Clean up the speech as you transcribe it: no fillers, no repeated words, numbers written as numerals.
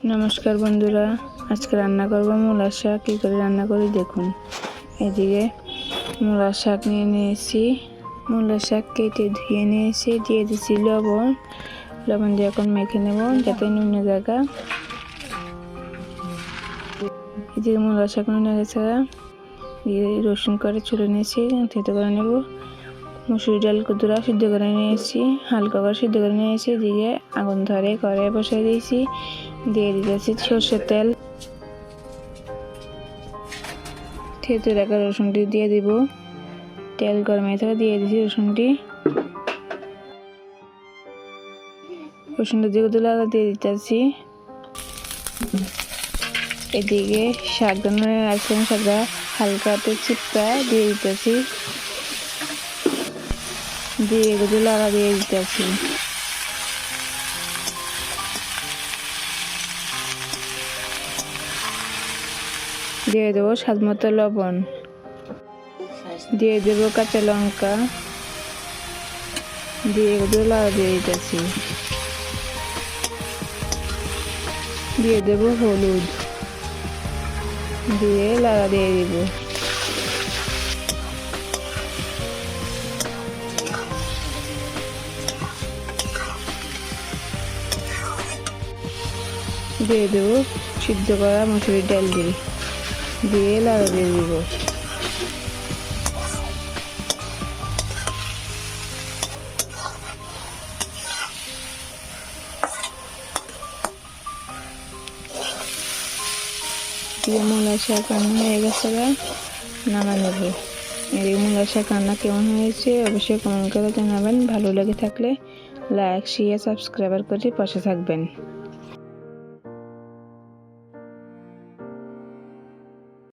নমস্কার বন্ধুরা, আজকে রান্না করব মূলার শাক। কী করে রান্না করি দেখুন। এদিকে মূলার শাক নিয়ে নিয়েছি। মূলার শাক কেটে ধুয়ে নিয়েছি, দিয়ে দিচ্ছি লবণ দিয়ে এখন মেখে নেব যাতে নুনে জায়গা। এদিকে মূলার শাক নুনে গেছে, দিয়ে রসুন করে ছুলে নিয়েছি, থেতো করে নেব। মুসুর ডাল কুদুরা সিদ্ধ করে নিয়েছি, হালকা করে সিদ্ধ করে নিয়েছি। দিয়ে আগুন ধরে কড়াই বসাই দিয়েছি, দিয়ে দিতেছি সর্ষের তেল। থেতো রাখা রসুনটি দিয়ে দিব। তেল গরম হয়ে থাকে, দিয়ে দিয়েছি রসুনটা দিয়ে দিয়ে দিতেছি। এদিকে শাকটা রাখছিলাম, শাকটা হালকাতে চিপকা দিয়ে দিতেছি, দিয়ে এগুলো লাগা দিয়ে দিতেছি। দিয়ে দেবো স্বাদ মতো লবণ, দিয়ে দেবো কাঁচা লঙ্কা, দিয়ে এগুলো লাগা দিয়ে দিতেছি। দিয়ে দেবো হলুদ, দিয়ে লাগা দিয়ে দিব। দিয়ে দেবো সিদ্ধ করা মুসুরির ডাল, দিয়ে লাগা দিয়ে দিব। দিয়ে মূলার শাক রান্না হয়ে গেছে, নামা নেব। এই মূলার শাক রান্না কেমন হয়েছে অবশ্যই কমেন্ট করে জানাবেন। ভালো লেগে থাকলে লাইক, শেয়ার, সাবস্ক্রাইব করে পাশে থাকবেন।